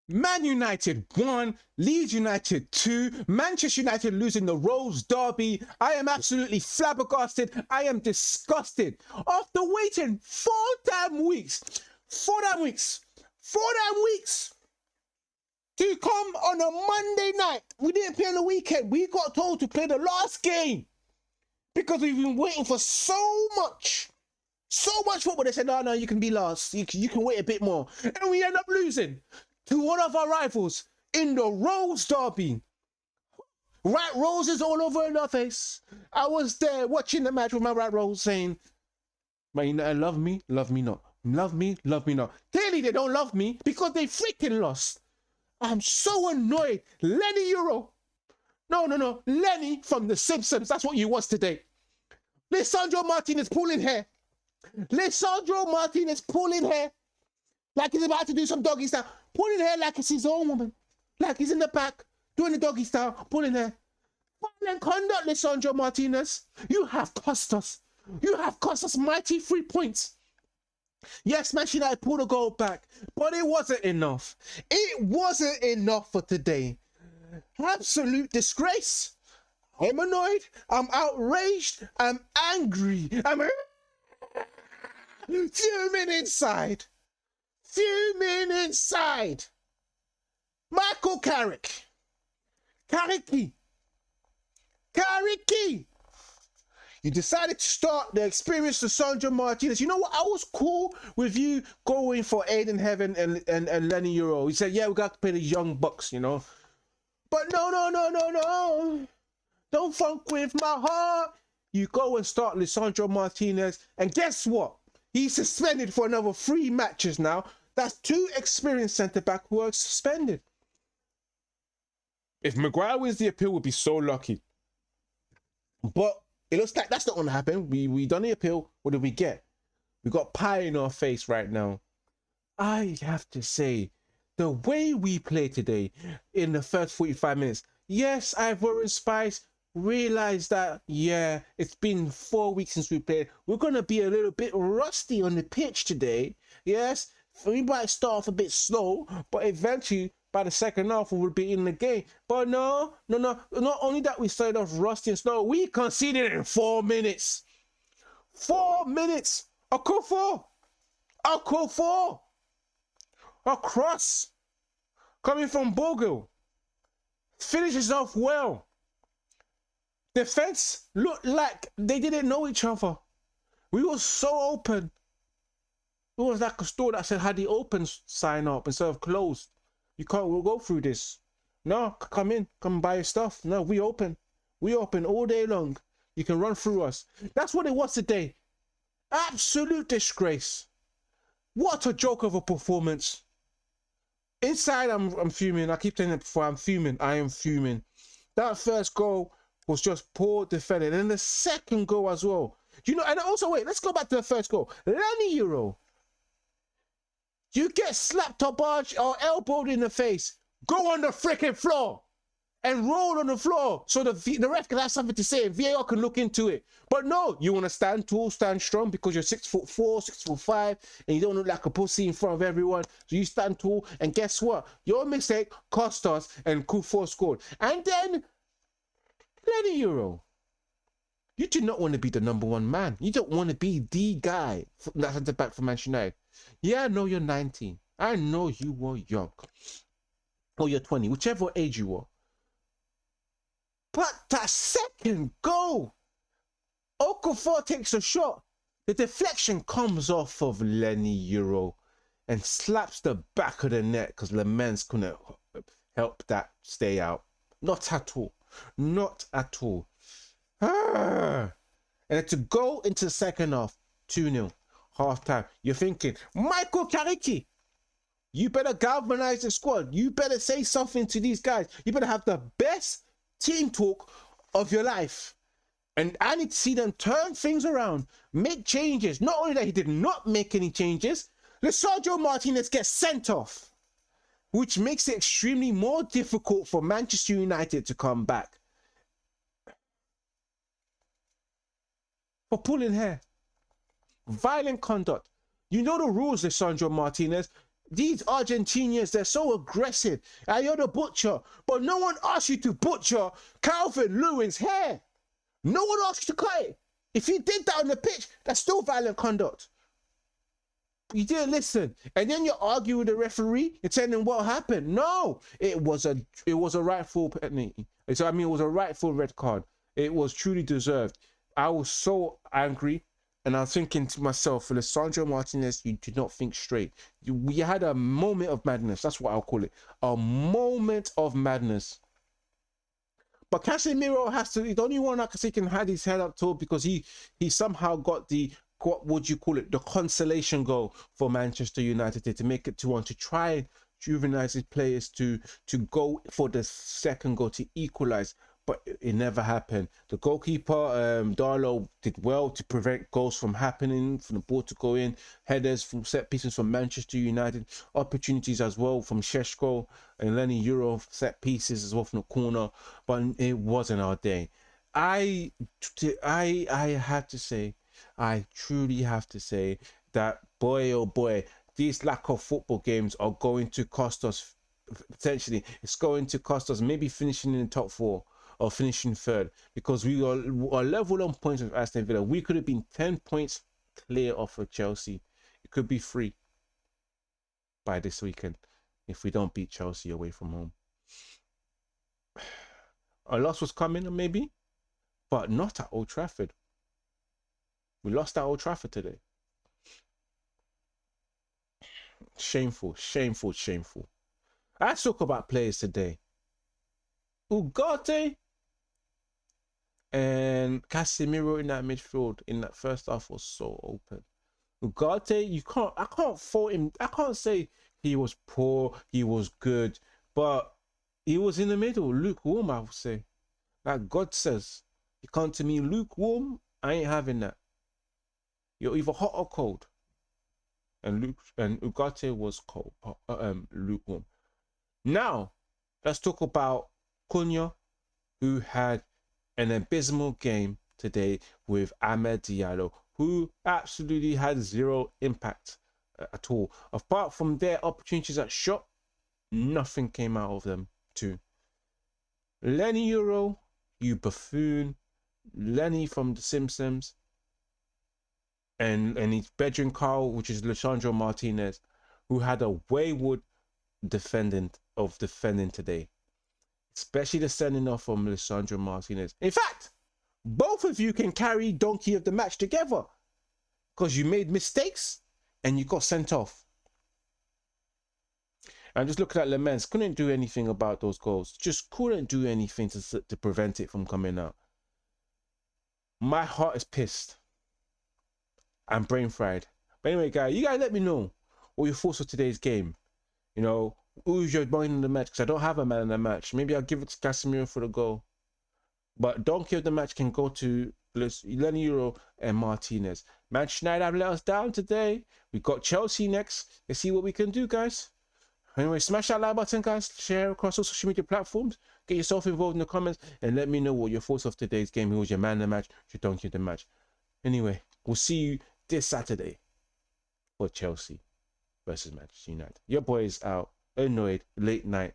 Man United 1, Leeds United 2, Manchester United losing the Rose Derby. I am absolutely flabbergasted. I am disgusted. After waiting 4 damn weeks to come on a Monday night. We didn't play on the weekend. We got told to play the last game because we've been waiting for so much football. They said, no, you can be last. You can wait a bit more. And we end up losing to one of our rivals in the Rose Derby. Right roses all over in our face. I was there watching the match with my right rose saying, Man United love me not. Love me not. Clearly they don't love me because they freaking lost. I'm so annoyed. Lenny Euro. No. Lenny from The Simpsons. That's what you was today. Lisandro Martinez pulling hair. Like he's about to do some doggy style. Pulling hair like it's his own woman. Like he's in the back doing the doggy style. Pulling hair. Violent conduct, Lisandro Martinez. You have cost us. Mighty 3 points. Yes, Manchester United pulled a goal back, but it wasn't enough. It wasn't enough for today. Absolute disgrace. I'm annoyed. I'm outraged. I'm angry. I'm fuming inside. Michael Carrick. You decided to start the experience to Sandro Martinez. You know what? I was cool with you going for Aiden Heaven and Lenny Euro. He said, yeah, we got to play the young bucks, you know. But no. Don't funk with my heart. You go and start Lisandro Martinez. And guess what? He's suspended for another 3 matches now. That's 2 experienced centre-back who are suspended. If Maguire wins the appeal, we'll be so lucky. But it looks like that's not going to happen. We done the appeal. What did we get? We got pie in our face right now. I have to say, the way we played today in the first 45 minutes, yes, Ivorian Spice realized that, yeah, it's been 4 weeks since we played. We're going to be a little bit rusty on the pitch today. Yes, we might start off a bit slow, but eventually, by the second half, we will be in the game. But no. Not only that we started off rusty and slow, we conceded in 4 minutes. 4 minutes. A cross. Coming from Bogle. Finishes off well. Defense looked like they didn't know each other. We were so open. It was like a store that said had the open sign up instead of closed. We'll go through this. No, come in, come buy your stuff. No, we open all day long. You can run through us. That's what it was today. Absolute disgrace. What a joke of a performance. Inside, I'm fuming. I keep saying it before. I am fuming. That first goal was just poor defending. And the second goal as well. You know, and also, wait, let's go back to the first goal. Lenny Euro. You get slapped or elbowed in the face. Go on the freaking floor and roll on the floor so the ref can have something to say and VAR can look into it. But no, you want to stand tall, stand strong because you're 6'4", 6'5", and you don't look like a pussy in front of everyone. So you stand tall, and guess what? Your mistake cost us, and Kufuor scored. And then Lenny Euro. You do not want to be the number 1 man. You don't want to be the guy that's at the back for Manchester United. Yeah, I know you're 19. I know you were young. Or you're 20, whichever age you were. But that second goal, Okafor takes a shot. The deflection comes off of Lenny Euro and slaps the back of the net because Lemens couldn't help that stay out. Not at all. And to go into the second half, 2-0, half time, you're thinking, Michael Carrick, you better galvanize the squad. You better say something to these guys. You better have the best team talk of your life. And I need to see them turn things around, make changes. Not only that, he did not make any changes. Lisandro Martinez gets sent off, which makes it extremely more difficult for Manchester United to come back. For pulling hair. Violent conduct. You know the rules, Lisandro Martinez. These Argentinians, they're so aggressive. And you're the butcher. But no one asked you to butcher Calvin Lewin's hair. No one asked you to cut it. If you did that on the pitch, that's still violent conduct. You didn't listen. And then you argue with the referee and telling him what happened. No, it was a rightful penalty. So I mean, it was a rightful red card. It was truly deserved. I was so angry. And I was thinking to myself, Alessandro Martinez, you did not think straight. We had a moment of madness. That's what I'll call it. A moment of madness. But Casemiro has to, the only one I can see can have his head up tall because he somehow got the, what would you call it, the consolation goal for Manchester United to make it 2-1, to try and juvenize his players to go for the second goal to equalize. But it never happened. The goalkeeper, Darlow, did well to prevent goals from happening, from the ball to go in, headers from set pieces from Manchester United, opportunities as well from Šeško and Lenny Euro, set pieces as well from the corner, but it wasn't our day. I have to say, I truly have to say that, boy, oh boy, these lack of football games are going to cost us, potentially, it's going to cost us maybe finishing in the top 4. Or finishing third, because we are level on points with Aston Villa. We could have been 10 points clear off of Chelsea. It could be 3 by this weekend if we don't beat Chelsea away from home. A loss was coming, maybe, but not at Old Trafford. We lost at Old Trafford today. Shameful, shameful, shameful. Let's talk about players today. Ugarte and Casemiro in that midfield in that first half was so open. Ugarte, I can't fault him. I can't say he was poor, he was good, but he was in the middle, lukewarm, I would say. Like God says, you come to me lukewarm, I ain't having that. You're either hot or cold. And Ugarte was cold, lukewarm. Now, let's talk about Cunha, who had an abysmal game today with Amad Diallo, who absolutely had zero impact at all. Apart from their opportunities at shot, nothing came out of them too. Lenny Euro, you buffoon. Lenny from The Simpsons. And his bedroom Carl, which is Lisandro Martinez, who had a wayward defending today. Especially the sending off from Lisandro Martinez. In fact, both of you can carry donkey of the match together because you made mistakes and you got sent off. I'm just looking at Lemens. Couldn't do anything about those goals. Just couldn't do anything to prevent it from coming out. My heart is pissed. I'm brain fried. But anyway, guys, you guys let me know what your thoughts of today's game. You know, who's your man in the match? Because I don't have a man in the match. Maybe I'll give it to Casemiro for the goal. But donkey of the match can go to Lenny Euro and Martinez. Manchester United have let us down today. We got Chelsea next. Let's see what we can do, guys. Anyway, smash that like button, guys. Share across all social media platforms. Get yourself involved in the comments and let me know what your thoughts of today's game. Who was your man in the match? Your donkey of the match. Anyway, we'll see you this Saturday for Chelsea versus Manchester United. Your boy is out, annoyed, late night.